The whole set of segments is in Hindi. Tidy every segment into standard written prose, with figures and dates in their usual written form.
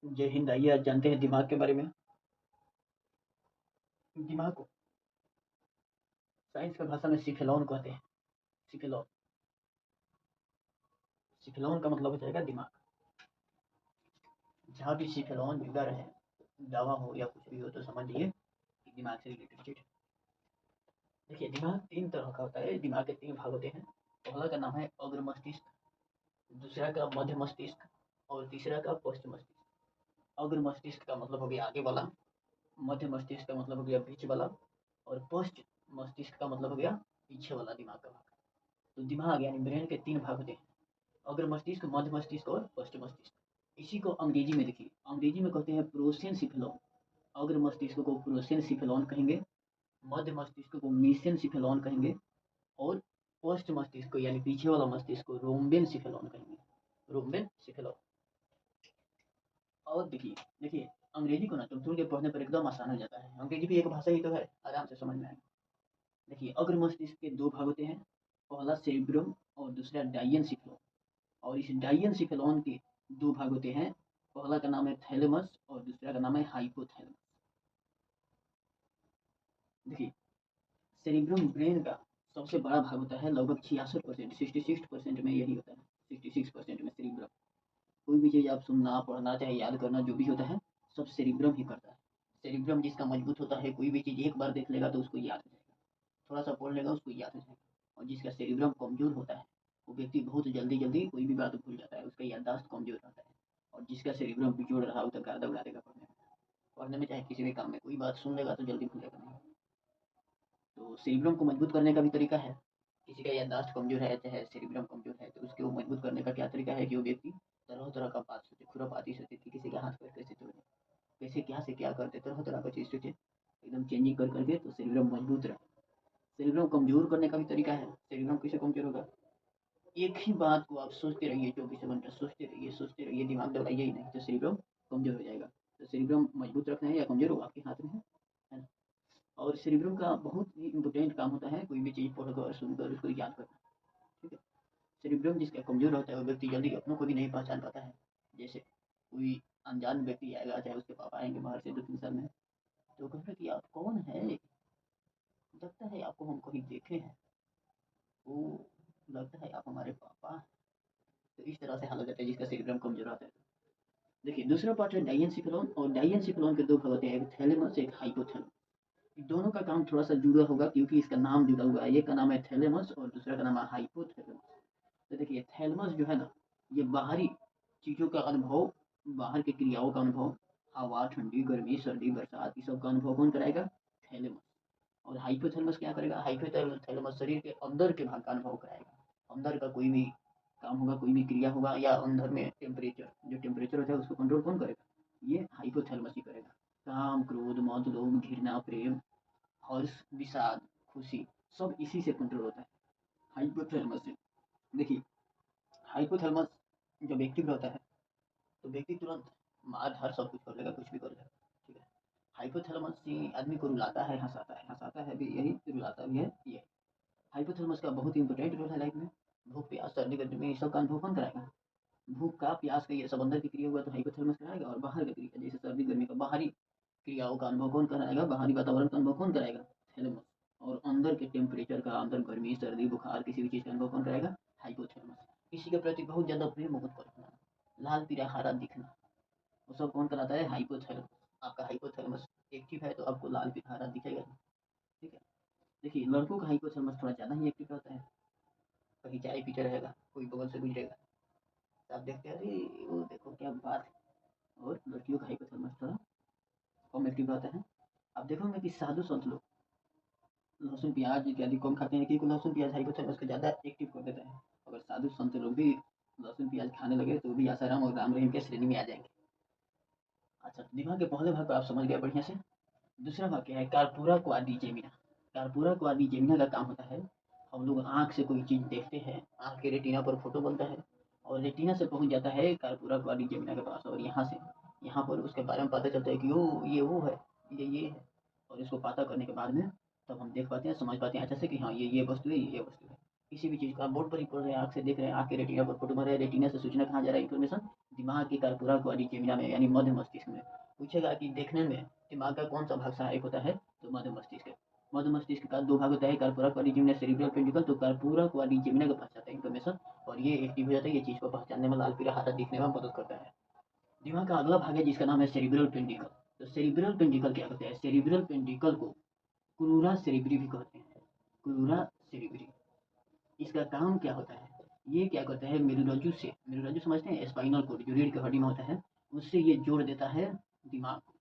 जय हिंद। आइए आज जानते हैं दिमाग के बारे में। दिमाग को साइंस की भाषा में सिफेलॉन कहते हैं। सिफेलॉन। सिफेलॉन का मतलब हो जाएगा दिमाग। जहाँ भी सिफेलॉन जुड़ा रहे, दवा हो या कुछ भी हो, तो समझिए कि दिमाग से रिलेटेड चीज। देखिए, दिमाग तीन तरह का होता है। दिमाग के तीन भाग होते हैं। पहला का नाम है अग्र मस्तिष्क, दूसरा का मध्य मस्तिष्क और तीसरा का पश्च मस्तिष्क। अग्र मस्तिष्क का मतलब हो गया आगे वाला, मध्य मस्तिष्क का मतलब हो गया बीच वाला, और पश्च मस्तिष्क का मतलब हो गया पीछे वाला दिमाग का भाग। तो दिमाग यानी ब्रेन के तीन भाग होते हैं। अग्र मस्तिष्क, मध्य मस्तिष्क और पश्च मस्तिष्क। इसी को अंग्रेजी में देखिए, अंग्रेजी में कहते हैं प्रोसेनसिफेलॉन। अग्र मस्तिष्क को प्रोसेनसिफेलॉन कहेंगे, मध्य मस्तिष्क को मेसेनसिफेलॉन कहेंगे, और पश्च मस्तिष्क को यानी पीछे वाला मस्तिष्क को रोम्बेनसिफेलॉन कहेंगे। रोम्बेनसिफेलॉन। और देखिए देखिए अंग्रेजी को ना तुम के पढ़ने पर एकदम आसान हो जाता है। अंग्रेजी भी एक भाषा ही तो है, आराम से समझ में आएगा। देखिए, अग्र मस्तिष्क के दो भाग होते हैं। पहला सेरिब्रम और दूसरा डाइएनसिफेलॉन। और इस डाइएनसिफेलॉन के दो भाग होते हैं। पहला का नाम है थैलेमस और दूसरा का नाम है हाइपोथैलेमस। देखिए, सेरिब्रम ब्रेन का सबसे बड़ा भाग होता है, लगभग 66%, 66% में यही होता है। 66% में सेरिब्रम। कोई भी चीज़ आप सुनना, पढ़ना, चाहे याद करना, जो भी होता है, सब सेरिब्रम ही करता है। सेरिब्रम जिसका मजबूत होता है, कोई भी चीज़ एक बार देख लेगा तो उसको याद हो जाएगा, थोड़ा सा पढ़ लेगा उसको याद हो जाएगा। और जिसका सेरिब्रम कमजोर होता है, वो व्यक्ति बहुत जल्दी जल्दी कोई भी बात भूल जाता है, उसका याददाश्त कमजोर रहता है। और जिसका सेरिब्रम बिगड़ रहा हो तो गर्दा उड़ा देगा पढ़ने में। पढ़ने में चाहे किसी भी काम में, कोई बात सुन लेगा तो जल्दी भूलेगा नहीं। तो सेरिब्रम को मजबूत करने का भी तरीका है। किसी का याददाश्त कमजोर है, चाहे सेरिब्रम कमजोर है, तो उसको मजबूत करने का क्या तरीका है कि वो व्यक्ति तरह तरह का बात सोचे, खुरापाती सोचे कि किसी का हाथ पैर कैसे तोड़े, कैसे क्या से क्या करते, तरह तरह का चीज़ सोचे, एकदम चेंजिंग कर करके, तो सेरिब्रम मजबूत रहे। सेरिब्रम कमजोर करने का भी तरीका है। सेरिब्रम कैसे कमजोर होगा? एक ही बात को आप सोचते रहिए, 24 घंटा सोचते रहिए, दिमाग दौड़ाइए ही नहीं, तो सेरिब्रम कमजोर हो जाएगा। तो सेरिब्रम मजबूत रखना है या कमजोर हो, आपके हाथ में है ना। और सेरिब्रम का बहुत ही इंपॉर्टेंट काम होता है, कोई भी चीज़ पढ़कर सुनकर उसको याद करना। ठीक है। सेरिब्रम जिसका कमजोर होता है वो व्यक्ति जल्दी अपनों को भी नहीं पहचान पाता है। जैसे कोई अनजान व्यक्ति आएगा, चाहे उसके पापा आएंगे बाहर से 2-3 साल में, तो कहेगा कि आप कौन है, लगता है आपको हम कहीं देखे हैं, वो लगता है आप हमारे पापा हैं। तो इस तरह से हाल हो जाता है जिसका सेरिब्रम कमजोर होता है। देखिए, दूसरा पार्ट है डाइएनसिफेलॉन, और डाइएनसिफेलॉन के दो भाग होते हैं, एक थैलेमस एक हाइपोथैलेमस। दोनों का काम थोड़ा सा जुड़ा होगा क्योंकि इसका नाम जुड़ा हुआ है। एक का नाम है थैलेमस और दूसरा का नाम है हाइपोथैलेमस। तो देखिए, थैलेमस जो है ना, ये बाहरी चीज़ों का अनुभव, बाहर की क्रियाओं का अनुभव, हवा, ठंडी, गर्मी, सर्दी, बरसात, ये सब का अनुभव कौन कराएगा? थैलेमस। और हाइपोथैलेमस क्या करेगा? हाइपोथैलेमस शरीर के अंदर के भाग का अनुभव कराएगा। अंदर का कोई भी काम होगा, कोई भी क्रिया होगा, या अंदर में टेम्परेचर, जो टेम्परेचर होता है उसको कंट्रोल कौन करेगा? ये हाइपोथैलेमस ही करेगा। काम, क्रोध, मद, लोभ, घृणा, प्रेम, हर्ष, विषाद, खुशी, सब इसी से कंट्रोल होता है, हाइपोथैलेमस से। देखिए, हाइपोथैलेमस जब एक्टिव रहता है तो व्यक्ति तुरंत मार धाड़ सब कुछ कर लेगा, कुछ भी कर लेगा। ठीक है। हाइपोथैलेमस ही आदमी को रुलाता है, हंसाता है भी यही, रुलाता भी है ये। हाइपोथैलेमस का बहुत इंपॉर्टेंट रोल है लाइफ में। भूख, प्यास, सर्दी, गर्मी में ये सब का अनुभव कौन कराएगा? भूख का, प्यास का, ये सब अंदर की क्रिया हुआ तो हाइपोथैलेमस कराएगा। और बाहर की क्रिया जैसे सर्दी गर्मी का बाहरी क्रियाओं का अनुभव कौन कराएगा? बाहरी वातावरण का अनुभव कौन कराएगा? थैलेमस। और अंदर के टेम्परेचर का, अंदर गर्मी, सर्दी, बुखार, किसी भी चीज़ का अनुभव कौन कराएगा? हाइपोथैलेमस। किसी के प्रति बहुत ज़्यादा प्रेम मोहब्बत रखना, लाल पीला हरा दिखना, वो सब कौन कराता है? हाइपोथैलेमस। आपका हाइपोथैलेमस एक्टिव है तो आपको लाल पीला हरा दिखेगा। ठीक है। देखिए, लड़कों का हाइपोथैलेमस थोड़ा ज़्यादा ही एक्टिव रहता है। कहीं चाय पीते रहेगा, कोई बगल से गुजरेगा तो आप देखते हैं, अरे वो देखो क्या बात है। और लड़कियों का हाइपोथैलेमस थोड़ा कम एक्टिव रहता है। आप देखोगे कि साधु संत लोग लहसुन प्याज इत्यादि कम खाते हैं, क्योंकि लहसुन प्याज हाइपोथैलेमस को ज़्यादा एक्टिव कर देता है। अगर साधु संत लोग भी लहसुन प्याज खाने लगे तो भी आसाराम और राम रहीम के श्रेणी में आ जाएंगे। अच्छा, तो दिमाग के पहले भाग को आप समझ गए बढ़िया से। दूसरा भाग क्या है? Corpora quadrigemina. कार्पोरा क्वाड्रिजेमिना का काम होता है, हम लोग आँख से कोई चीज़ देखते हैं, आँख के रेटिना पर फोटो बनता है, और रेटिना से पहुँच जाता है कार्पोरा क्वाड्रिजेमिना के पास, और यहाँ पर उसके बारे में पता चलता है कि वो है, ये है। और इसको पता करने के बाद में तब हम देख पाते हैं, समझ पाते हैं अच्छा से कि हाँ ये वस्तु है, ये वस्तु है। किसी भी चीज़ को आप बोर्ड पर ही पढ़ रहे हैं, आँख से देख रहे हैं, आँख के रेटिना पर फोटो मार रहे हैं, रेटिना से सूचना कहाँ जा रहा है, इन्फॉर्मेशन दिमाग की कर्पूरा क्वाड्रिजेमिना में यानी मध्य मस्तिष्क में। पूछेगा कि देखने में दिमाग का कौन सा भाग सहायक होता है, तो मध्य मस्तिष्क। मध्य मस्तिष्क का दो भाग होता है, कर्पूरा क्वाड्रिजेमिना, सेरिब्रल पेंडिकल। तो कर्पूरा क्वाड्रिजेमिना का पास जाता है इन्फॉर्मेशन और ये एक्टिव हो जाता है, ये चीज़ को पहचानने में, लाल पीला हरा दिखने में मदद करता है। दिमाग का अगला भाग है जिसका नाम है सेरिब्रल पेंडिकल। तो सेरिब्रल पेंडिकल क्या करता है, सेरिब्रल पेंडिकल को क्रूरा सेरिब्री भी कहते हैं, क्रूरा सेरिब्री। इसका काम क्या होता है, ये क्या करता है, मेरुरज्जु से, मेरुरज्जु समझते हैं, स्पाइनल कोड जो रीढ़ की हड्डी में होता है, उससे ये जोड़ देता है दिमाग को।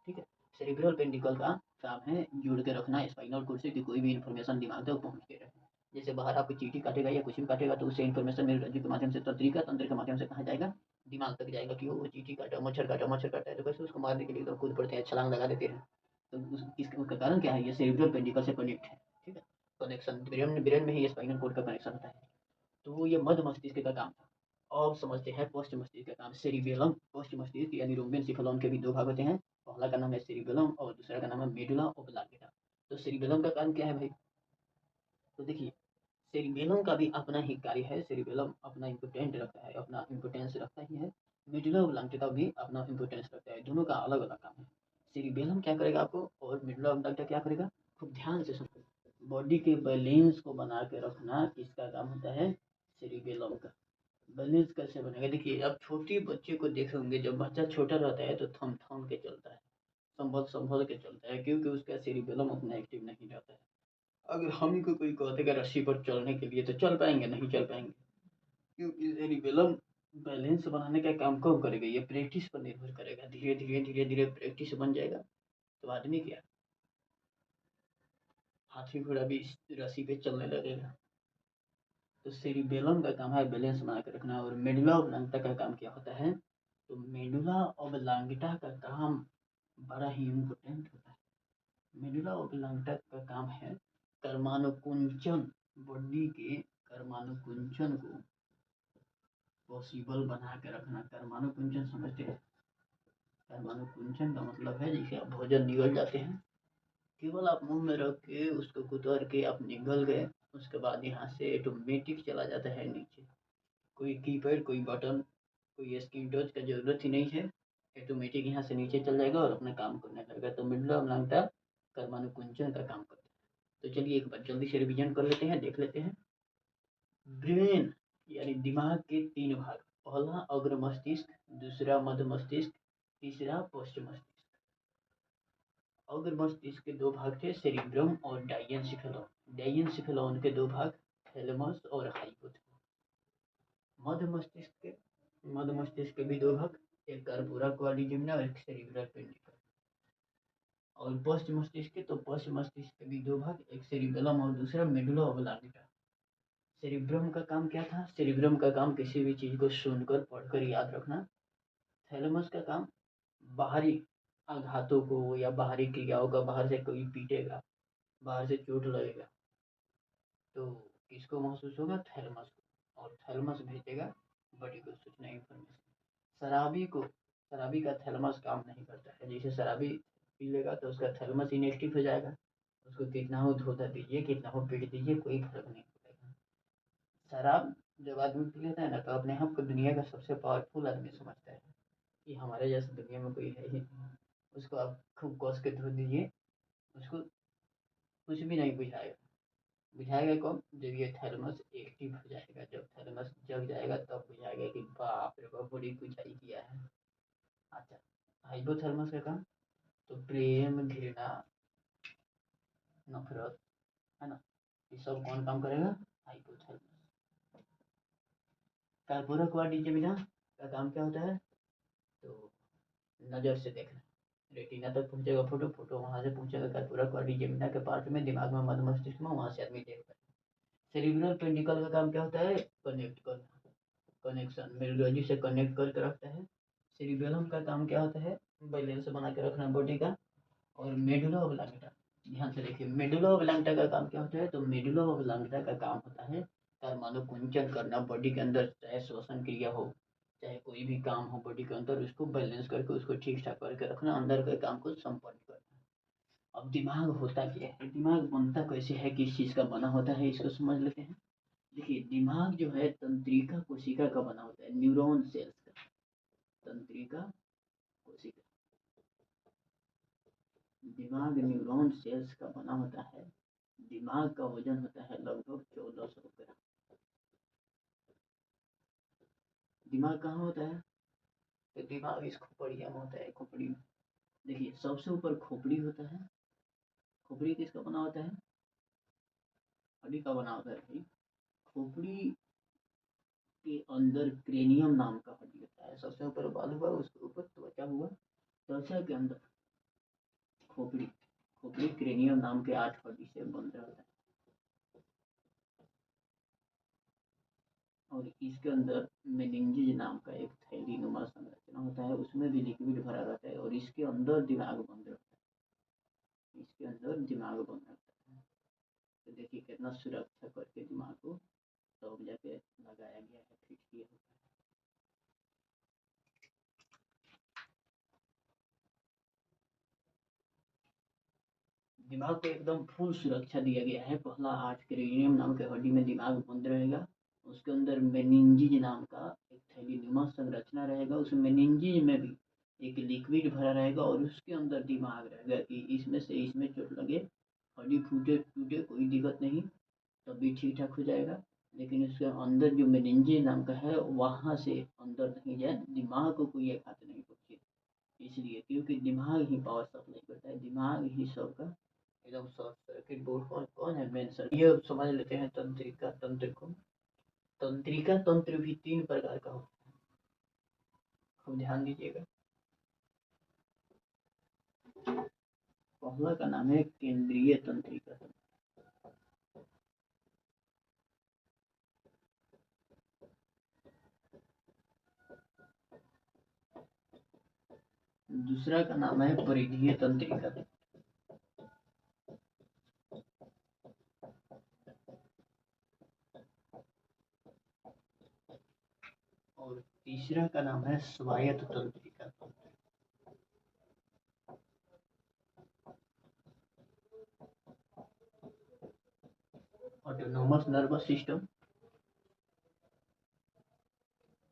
ठीक है, सेरिब्रल पेंडिकल का काम है जोड़ के रखना स्पाइनल कोड से कि कोई भी इन्फॉर्मेशन दिमाग तक पहुंचते रहे। जैसे बाहर आपको चीटी काटेगा या कुछ भी काटेगा तो उससे इन्फॉर्मेशन मेरुरज्जु के माध्यम से तंत्रिका तंत्र के माध्यम से कहाँ जाएगा, दिमाग तक जाएगा कि वो चीटी काटा, मच्छर काटा है, तो कैसे उसको मारने के लिए तो कूद पड़ते हैं, छलांग लगा देते हैं। तो उसका कारण क्या है, ये सेरिब्रल पेंडिकल से कनेक्ट है। ठीक है, कनेक्शन ब्रेन ब्रेन में ही स्पाइनल कोड का कनेक्शन होता है। तो ये मध्य मस्तिष्क का काम था। अब समझते हैं पोस्ट मस्तिष्क का काम, सेरिबेलम। पोस्ट मस्तिष्क यानी रोम्बियन सिफेलम के भी दो भाग होते हैं, पहला का नाम है सेरिबेलम और दूसरा का नाम है मेडुला ओब्लांगेटा। तो सेरिबेलम का काम क्या है भाई, तो देखिए सेरिबेलम का भी अपना ही कार्य है, सेरिबेलम अपना इम्पोर्टेंट रखता है, अपना इम्पोर्टेंस रखता ही है। मेडुला ओब्लांगेटा भी अपना इम्पोर्टेंस रखता है, दोनों का अलग अलग काम है। सेरिबेलम क्या करेगा आपको और मेडुला ओब्लांगेटा क्या करेगा, खूब ध्यान से सुनो। बॉडी के बैलेंस को बना के रखना किसका काम होता है, सेरिबेलम का। बैलेंस कैसे बनेगा, देखिए आप छोटे बच्चे को देखे होंगे, जब बच्चा छोटा रहता है तो थम थम के चलता है, संभल संभल के चलता है, क्योंकि उसका सेरिबेलम उतना एक्टिव नहीं रहता है। अगर हम ही को कोई कहते हैं रस्सी पर चलने के लिए तो चल पाएंगे, नहीं चल पाएंगे, क्योंकि सेरिबेलम बैलेंस बनाने का काम कब करेगा, ये प्रैक्टिस पर निर्भर करेगा। धीरे धीरे धीरे धीरे प्रैक्टिस बन जाएगा तो आदमी क्या, हाथी घोड़ा भी रस्सी पे चलने लगेगा। तो सेरिबेलम का काम है बैलेंस बना के रखना। और मेडुला ओब्लांगेटा का काम क्या होता है, तो मेडुला ओब्लांगेटा का काम बड़ा ही इम्पोर्टेंट होता है। मेडुला ओब्लांगेटा का काम है कर्मानुकुंचन, बॉडी के कर्मानुकुंचन को पॉसिबल बना के रखना। कर्मानुकुंचन समझते हैं, कर्मानुकुंचन का मतलब है जैसे आप भोजन निगल जाते हैं, केवल आप मुंह में रख के उसको कुतर के आप निगल गए, उसके बाद यहाँ से ऑटोमेटिक चला जाता है नीचे। कोई कीपैड, कोई बटन, कोई स्क्रीन टच का जरूरत ही नहीं है, ऑटोमेटिक यहाँ से नीचे चल जाएगा और अपना काम करने लगेगा। तो मेडुला ओब्लांगेटा कर्मानुकुंचन का काम करता है। तो चलिए एक बार जल्दी से रिवीजन कर लेते हैं, देख लेते हैं। ब्रेन यानी दिमाग के तीन भाग, पहला अग्र मस्तिष्क, दूसरा मध्य मस्तिष्क, तीसरा पोस्ट मस्तिष्क। अग्र मस्तिष्क के दो भाग थे, सेरिब्रम और डाइएनसेफेलॉन। डाइएनसेफेलॉन के दो भाग, थैलेमस और हाइपोथैलेमस। मध्य मस्तिष्क के भी दो भाग, एक कर्पूरा क्वाड्रिजेमिना और एक सेरिब्रल पेंडिकल। और पोस्ट मस्तिष्क के, तो पोस्ट मस्तिष्क के भी दो भाग, एक सेरिबेलम और दूसरा मेडुला ओब्लांगेटा। सेरिब्रम का काम क्या था, सेरिब्रम का काम किसी भी चीज को सुनकर पढ़कर याद रखना। थैलेमस का काम बाहरी आघातों को या बाहरी क्रियाओं का, बाहर से कोई पीटेगा, बाहर से चोट लगेगा तो किसको महसूस होगा, थैलेमस को, और थैलेमस भेजेगा बॉडी को सूचना, इंफॉर्मेशन। शराबी का थैलेमस काम नहीं करता है, जैसे शराबी पी लेगा तो उसका थैलेमस इनएक्टिव हो जाएगा, उसको कितना हो धोता दीजिए, कितना हो पीट दीजिए, कोई फर्क नहीं पड़ेगा। शराब जब आदमी पी लेता है ना तो अपने आप को दुनिया का सबसे पावरफुल आदमी समझता है कि हमारे जैसे दुनिया में कोई है ही नहीं। उसको आप खूब कस के धो दीजिए, उसको कुछ भी नहीं बुझाएगा। बुझाएगा कब, जब ये थर्मस एक्टिव हो जाएगा, जब थर्मस जग जाएगा तब बुझाएगा कि बाप रे बाप बड़ी कुछ ही किया है। अच्छा, हाइपोथर्मस का काम, तो प्रेम, घृणा, नफरत, है ना, ये सब कौन काम करेगा, हाइपोथर्मस। कर्पूरा क्वाड्रिजेमिना का काम क्या होता है, तो नज़र से देखना, रेटिना तक पहुंचेगा फोटो, फोटो वहां से पहुंचेगा कर्पूरा क्वाड्रिजेमिना के पार्ट में, दिमाग में, मध्य मस्तिष्क में, वहां से आदमी देख पाएगा। सेरिब्रल पेंडिकल का काम क्या होता है, कनेक्ट करना, कनेक्शन, मेरुरज्जु से कनेक्ट करके रखता है। सेरिबेलम का काम क्या होता है, बैलेंस बना के रखना बॉडी का। और मेडुला ओब्लांगेटा, ध्यान से देखिए, मेडुला ओब्लांगेटा का काम क्या होता है, तो मेडुला ओब्लांगेटा का काम होता है कर्मानुकुंचन करना बॉडी के अंदर, चाहे श्वसन क्रिया हो, चाहे कोई भी काम हो बॉडी के अंदर, उसको बैलेंस करके उसको ठीक ठाक करके रखना, अंदर के काम को संपन्न करना। अब दिमाग होता क्या है, दिमाग बनता कैसे है, किस चीज़ का बना होता है, इसको समझ लेते हैं। देखिए दिमाग जो है तंत्रिका कोशिका का बना होता है, न्यूरॉन सेल्स का। तंत्रिका कोशिका, दिमाग न्यूरॉन सेल्स का बना होता है। दिमाग का वजन होता है लगभग 1400 ग्राम। दिमाग कहाँ होता है? तो दिमाग इस खोपड़िया में होता है, खोपड़ी में। देखिए सबसे ऊपर खोपड़ी होता है। खोपड़ी किसका बना होता है? हड्डी का बना होता है भाई। खोपड़ी के अंदर क्रेनियम नाम का हड्डी होता है। सबसे ऊपर बाल हुआ, उसके ऊपर त्वचा हुआ। त्वचा के अंदर खोपड़ी, खोपड़ी क्रेनियम नाम के 8 हड्डी से बन रहा होता है। और इसके अंदर मेनिंजेस नाम का एक थैली नुमा संरचना होता है, उसमें भी लिक्विड भरा रहता है और इसके अंदर दिमाग बंद रहता है। इसके अंदर दिमाग बंद रहता है। तो देखिए कितना सुरक्षा करके दिमाग को तब जाके लगाया गया है, फिट किया होता है। दिमाग को एकदम फुल सुरक्षा दिया गया है। पहला 8 क्रेनियम नाम के हड्डी में दिमाग बंद रहेगा। उसके अंदर मेनिंजेस नाम का एक थैलीनुमा संरचना रहेगा। उस मेनिंजेस में भी एक लिक्विड भरा रहेगा और उसके अंदर दिमाग रहेगा कि इसमें से इसमें चोट लगे, हड्डी फूटे टूटे कोई दिक्कत नहीं, तब भी ठीक ठाक हो जाएगा। लेकिन उसके अंदर जो मेनिंजेस नाम का है वहाँ से अंदर नहीं जाए, दिमाग को कोई एक हाथ नहीं पहुँचे। इसलिए क्योंकि दिमाग ही पावर सप्लाई करता है, दिमाग ही सबका एकदम शॉर्ट सर्किट बोर्ड। कौन कौन है मेन सर्किट, ये समझ लेते हैं तंत्रिका तंत्र को। तंत्रिका तंत्र भी 3 प्रकार का होता है, खूब ध्यान दीजिएगा। पहला का नाम है केंद्रीय तंत्रिका तंत्र। दूसरा का नाम है परिधीय तंत्रिका तंत्र। और तीसरा का नाम है स्वायत्त तंत्रिका तंत्र। Autonomous nervous system,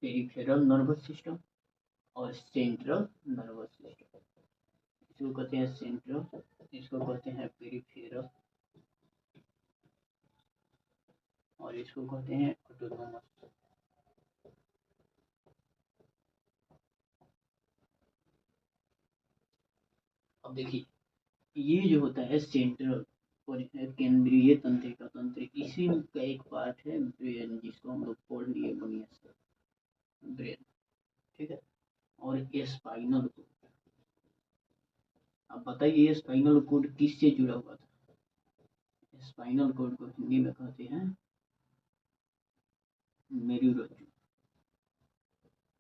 peripheral nervous system और सेंट्रल नर्वस सिस्टम। इसको कहते हैं सेंट्रल, इसको कहते हैं पेरिफेरल और इसको कहते हैं ऑटोनोमस। अब देखिए ये जो होता है सेंट्रल और केंद्रीय तंत्रिका तंत्र, इसी का एक पार्ट है ब्रेन, जिसको हम लोग पढ़ लिए बढ़िया से, ब्रेन। ठीक है। और स्पाइनल कोड, अब बताइए स्पाइनल कोड किससे जुड़ा हुआ था? स्पाइनल कोड को हिंदी में कहते हैं मेरुरज्जु।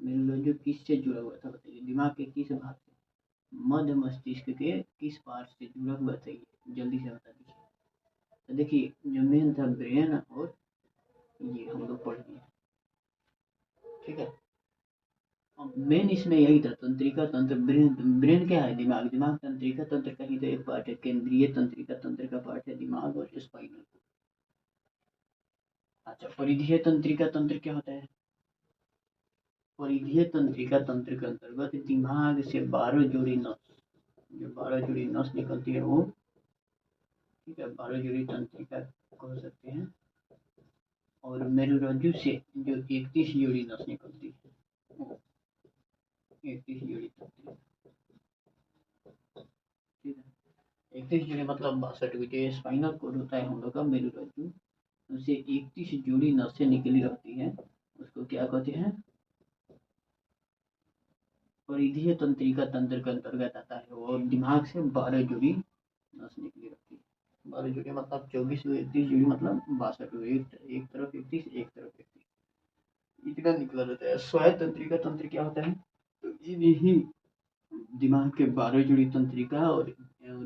मेरुरज्जु किससे जुड़ा हुआ था बताइए? दिमाग के किस भाग से? मध्य मस्तिष्क के किस पार्ट से जुड़ा हुआ था? ये जल्दी से बता दीजिए। तो देखिए जो मेन था ब्रेन, और ये हम लोग पढ़ लिए। ठीक है। अब मेन इसमें यही था, तंत्रिका तंत्र। ब्रेन, ब्रेन क्या है? दिमाग। दिमाग तंत्रिका तंत्र का ही तो एक पार्ट है। केंद्रीय तंत्रिका तंत्र का पार्ट है दिमाग और स्पाइनल। अच्छा, परिधीय तंत्रिका तंत्र क्या होता है? परिधीय तंत्रिका तंत्र के अंतर्गत दिमाग से 12 जोड़ी नस, जो 12 जोड़ी नस निकलती है वो, ठीक है, 12 जोड़ी तंत्रिका कह सकते हैं। और मेरुरज्जु से जो 31 जोड़ी नस निकलती है, 31 जोड़ी तंत्रिका। ठीक है, 31 जोड़ी मतलब 62 जो स्पाइनल कोड होता है हम लोग का, मेरुरज्जु, उसे 31 जोड़ी नसें निकली रहती है, उसको क्या कहते हैं? परिधीय तंत्रिका तंत्र के अंतर्गत आता है। और दिमाग से 12 जोड़ी नस निकली रहती है। 12 जोड़ी मतलब 24, 31 जोड़ी मतलब 62, एक तरफ 31, एक तरफ 31, इतना निकला रहता है। स्वायत्त तंत्रिका तंत्र क्या होता है? तो इन्हीं दिमाग के 12 जोड़ी तंत्रिका और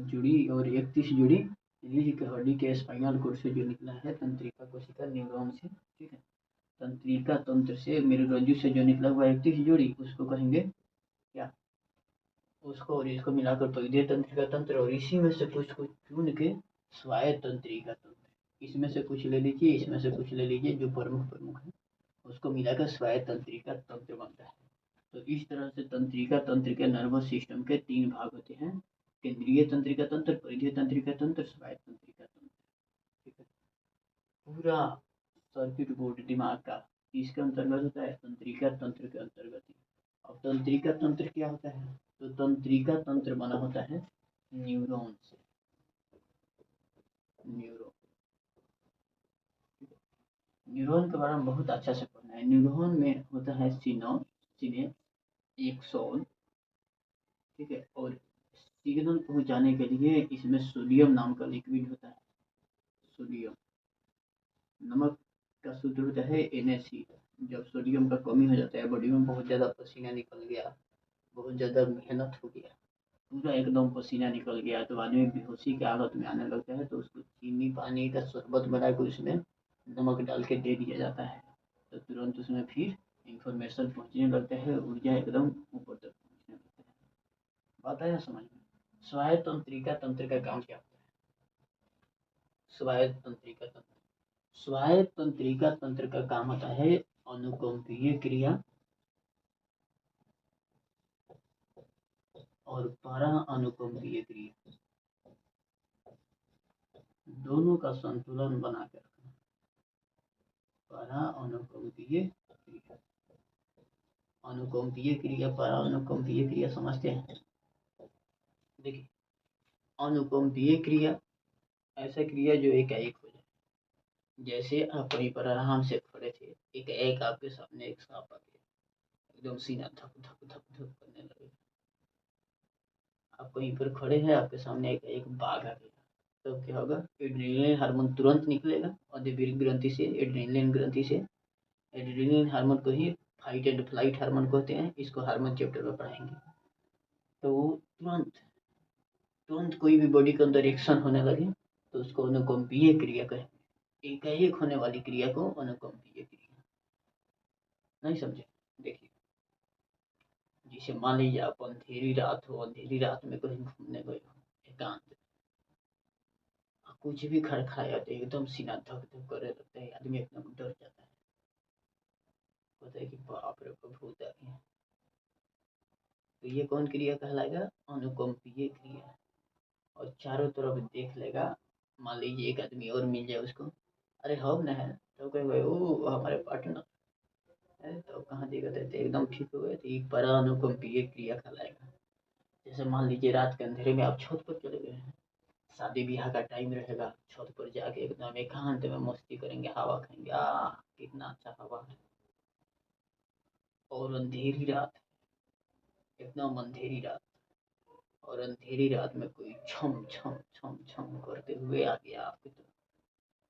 जुड़ी और 31 जोड़ी इन्हीं के हड्डी के स्पाइनल कोड से जो निकला है तंत्रिका कोशिका न्यूरॉन से। ठीक है। तंत्रिका तंत्र से मेरुरज्जु से जो निकला हुआ 31 जोड़ी, उसको कहेंगे क्या? उसको और इसको मिलाकर परिधीय तंत्रिका तंत्र, और इसी में से कुछ कुछ चुन के स्वायत्त तंत्रिका तंत्र। इसमें से कुछ ले लीजिए, इसमें से कुछ ले लीजिए, जो प्रमुख प्रमुख है उसको मिलाकर स्वायत्त तंत्रिका तंत्र बनता है। तो इस तरह से तंत्रिका तंत्र के नर्वस सिस्टम के 3 भाग होते हैं, केंद्रीय तंत्रिका तंत्र, परिधीय तंत्रिका तंत्र, स्वायत्त तंत्रिका तंत्र। ठीक है, पूरा सर्किट बोर्ड दिमाग का किसके अंतर्गत होता है? तंत्रिका तंत्र के अंतर्गत। अब तंत्रिका तंत्र क्या होता है? तो तंत्रिका तंत्र बना होता है न्यूरॉन से। न्यूरॉन के बारे में बहुत अच्छा से पढ़ना है। न्यूरॉन में होता है एक्सॉन, ठीक है, और सिग्नल पहुंचाने के लिए इसमें सोडियम नाम का लिक्विड होता है। सोडियम, नमक का सूत्र होता है NaCl। जब सोडियम का कमी हो जाता है, बॉडी में बहुत ज़्यादा पसीना निकल गया, बहुत ज़्यादा मेहनत हो गया, पूरा एकदम पसीना निकल गया, तो आदमी बेहोशी की हालत में आने लगता है, तो उसको चीनी पानी का शरबत बनाकर उसमें नमक डाल के दे दिया जाता है, तो तुरंत उसमें फिर इंफॉर्मेशन पहुंचने लगता है, ऊर्जा एकदम ऊपर तक पहुंचने लगता है। बात आया समझ में? स्वायत्त तंत्रिका तंत्र का काम क्या होता है? स्वायत्त तंत्रिका तंत्र, स्वायत्त तंत्रिका तंत्र का काम होता है अनुकंपीय क्रिया और परा अनुकंपीय क्रिया, दोनों का संतुलन बना के रखना। परा अनुकंपीय क्रिया, अनुकंपीय क्रिया, परा अनुकंपीय क्रिया समझते हैं? देखिए, अनुकंपीय क्रिया ऐसा क्रिया जो एकाएक हो जाए। जैसे आप कहीं पर आराम से खड़े थे, एक आपके सामने एक सांप आ गया, एकदम सीना धक धक धक धक करने लगे। आप कहीं पर खड़े हैं, आपके सामने एक बाघ आ गया, तो क्या होगा? एड्रेनलिन हार्मोन तुरंत निकलेगा अधीर ग्रंथि से, एड्रेनलिन ग्रंथि से। एड्रेनलिन हार्मोन को ही फाइट एंड फ्लाइट हार्मोन कहते हैं, इसको हार्मोन चैप्टर में पढ़ाएंगे। तो तुरंत तुरंत कोई भी बॉडी के अंदर एक्शन होने लगे तो उसको अनुकंपीय क्रिया कहेंगे। एकाएक होने वाली क्रिया को अनुकंपीय क्रिया। नहीं समझे? देखिए, जैसे मान लीजिए आप अंधेरी रात हो, अंधेरी रात में कहीं घूमने गए हो एकांत, कुछ भी खड़खड़ाया तो एकदम सीना धक धक करे लगता है, आदमी एकदम डर जाता है, होता है कि बाप रे भूत आ गया। तो ये कौन क्रिया कहलाएगा? अनुकंपीय क्रिया। और चारों तरफ देख लेगा, मान लीजिए एक आदमी और मिल जाए उसको, अरे हम न है, तो कहे वो हमारे पार्टनर है, तो कहाँ दिक्कत है, तो एकदम ठीक हो गए, तो ये परा अनुकंपीय क्रिया कहलाएगा। जैसे मान लीजिए रात के अंधेरे में आप छत पर चले गए हैं, शादी ब्याह का टाइम रहेगा, छत पर जाके एकदम एकांत में मस्ती करेंगे, हवा खाएंगे, कितना अच्छा हवा है, और अंधेरी रात, एकदम अंधेरी रात, और अंधेरी रात में कोई छम छम छम छम करते हुए आ गया आपकी तरफ,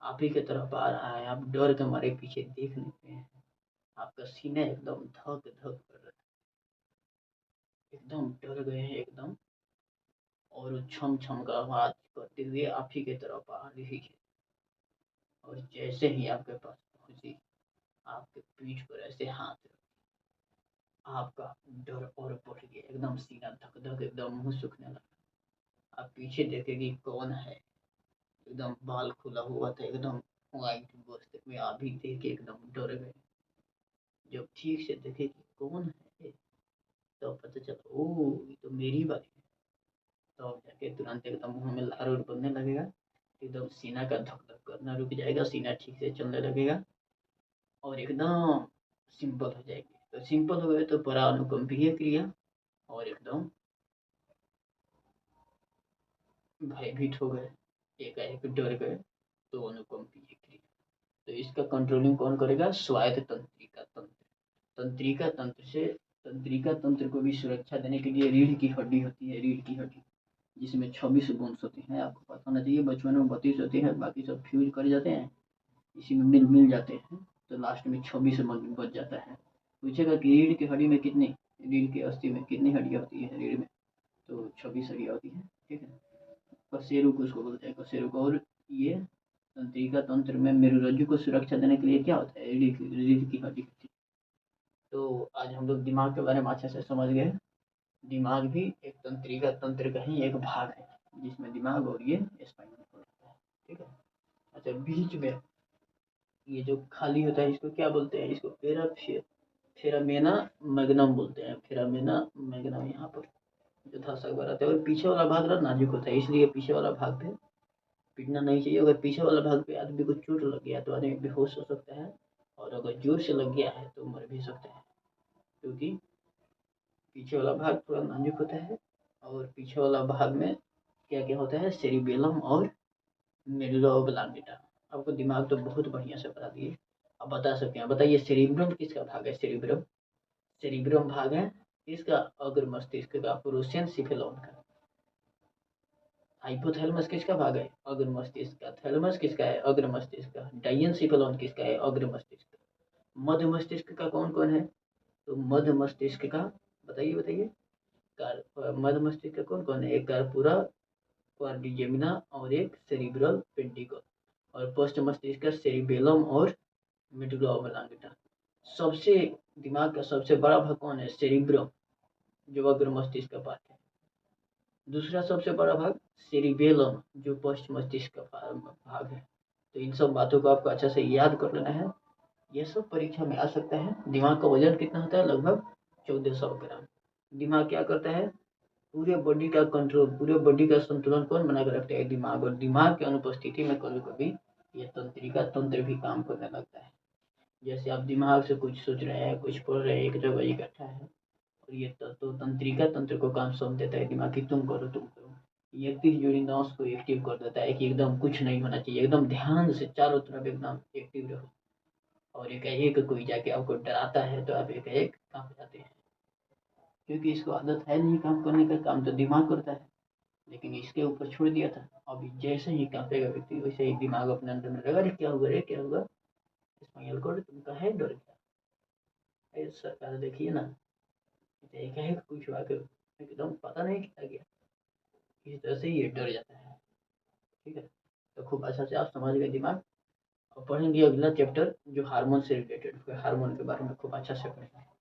आप ही की तरफ आ रहा है, आप डर के मारे पीछे देख नहीं रहे हैं, आपका सीना एकदम धक धक कर रहा है, एकदम डर गए हैं एकदम, और छम छम का आवाज करते हुए आप ही की तरफ आ रही है, और जैसे ही आपके पास पहुंची, आपके पीठ पर ऐसे हाथ रख, आपका डर और बढ़ गया, एकदम सीना धक धक, एकदम मुंह सूखने लगा। आप पीछे देखेगी कौन है, एकदम बाल खुला हुआ था, एकदम व्हाइट गोश्त में, आप भी देख के एकदम डर गए। जब ठीक से देखे कि कौन है, तो पता चला ओ ये तो मेरी बात है। तो जाके तुरंत एकदम मुंह में लार और बनने लगेगा, एकदम सीना का धक धक करना रुक जाएगा, सीना ठीक से चलने लगेगा, और एकदम सिंपल हो जाएगी। तो सिंपल हो गए तो परा अनुकंपीय क्रिया, और एकदम भयभीत हो गए, एकाएक डर गए, तो अनुकंपीय क्रिया। तो इसका कंट्रोलिंग कौन करेगा? स्वायत्त तंत्रिका तंत्र। तंत्रिका तंत्र से, तंत्रिका तंत्र को भी सुरक्षा देने के लिए रीढ़ की हड्डी होती है, रीढ़ की हड्डी, जिसमें 26 बोन्स होते हैं, आपको पता होना चाहिए। बचपन में 32 होते हैं, बाकी सब फ्यूज कर जाते हैं, इसी में मिल मिल जाते हैं, तो लास्ट में 26 बच जाता है। पूछेगा कि रीढ़ की हड्डी में कितनी, रीढ़ की अस्थि में कितनी हड्डियाँ होती है रीढ़ में, तो 26 हड्डियाँ होती है, ठीक है। कशेरु को उसको बोलते हैं, कशेरु को। और ये तंत्रिका तंत्र में मेरुरज्जु को सुरक्षा देने के लिए क्या होता है? रीढ़ की हड्डी होती है। तो आज हम लोग दिमाग के बारे में अच्छे से समझ गए। दिमाग भी एक तंत्रिका तंत्र का ही एक भाग है, जिसमें दिमाग और ये स्पाइनल कॉर्ड होता है, ठीक है। अच्छा, बीच में ये जो खाली होता है इसको क्या बोलते हैं? इसको फेरामेना मैग्नम बोलते हैं। फेरामेना मैग्नम यहाँ पर जो था सकबर आता है। और पीछे वाला भाग ना नाजुक होता है, इसलिए पीछे वाला भाग पे पीटना नहीं चाहिए। अगर पीछे वाला भाग पे आदमी को चोट लग गया तो आदमी बेहोश हो सकता है, और अगर जोर से लग गया है तो मर भी सकता है, क्योंकि पीछे वाला भाग थोड़ा नाजुक होता है। और पीछे वाला भाग में क्या क्या होता है? सेरिबेलम और मेडुला ऑब्लांगेटा। आपको दिमाग तो बहुत बढ़िया से बता दिए, अब बता सकते हैं। बताइए सेरिब्रम किसका भाग है? सेरिब्रम सेरिब्रम भाग है इसका अग्र मस्तिष्क का, प्रोसेनसिफेलॉन का। हाइपोथैलेमस किसका भाग है? अग्र मस्तिष्क का। थैलेमस किसका है? अग्र मस्तिष्क का। डायनसिफेलॉन किसका है? अग्र मस्तिष्क का। मध्य मस्तिष्क का कौन कौन है? तो मध्य मस्तिष्क का बताइए बताइए। मध्य मस्तिष्क का कौन कौन है? एक कार्पुरा क्वाड्रिजेमिना और एक सेरिब्रल पेंटिकल। और पोस्ट मस्तिष्क का सेरिबेलम और मेडुला ऑब्लांगेटा। सबसे दिमाग का सबसे बड़ा भाग कौन है? सेरिब्रम, जो अग्र मस्तिष्क का पार्ट है। दूसरा सबसे बड़ा भाग सेरिबेलम, जो पोस्ट मस्तिष्क का भाग है। तो इन सब बातों को आपको अच्छा से याद कर लेना है, ये सब परीक्षा में आ सकता है। दिमाग का वजन कितना होता है? लगभग 1400 ग्राम। दिमाग क्या करता है? पूरे बॉडी का कंट्रोल, पूरे बॉडी का संतुलन कौन बना कर रखता है? दिमाग। और दिमाग की अनुपस्थिति में कभी कभी ये तंत्रिका तंत्र भी काम करने लगता है। जैसे आप दिमाग से कुछ सोच रहे हैं, कुछ पढ़ रहे हैं, एक जगह इकट्ठा है, और ये तो तंत्रिका तंत्र को काम सौंप देता है दिमाग की, तुम करो तुम करो। ये 31 जोड़ी नर्व्स को एक्टिव कर देता है कि एकदम कुछ नहीं होना चाहिए, एकदम ध्यान से चारों तरफ एकदम एक्टिव रहो। और एक कोई जाके आपको डराता है तो आप एक कांप जाते हैं, क्योंकि इसको आदत है नहीं काम करने का, काम तो दिमाग करता है। लेकिन इसके ऊपर छोड़ दिया था, अभी जैसे ही कांपेगा व्यक्ति वैसे ही दिमाग अपने अंदर में लगा, अरे क्या होगा, रे क्या होगा, स्माइल करो, तुम कहे डर गया। सरकार देखिए ना, एक कुछ हुआ कर एकदम पता नहीं क्या गया, इस तरह से ये डर जाता है। ठीक है, तो खूब अच्छा से आप समझ गए दिमाग। और पढ़ेंगे अगला चैप्टर जो हार्मोन से रिलेटेड, हार्मोन के बारे में खूब अच्छा से पढ़ेंगे।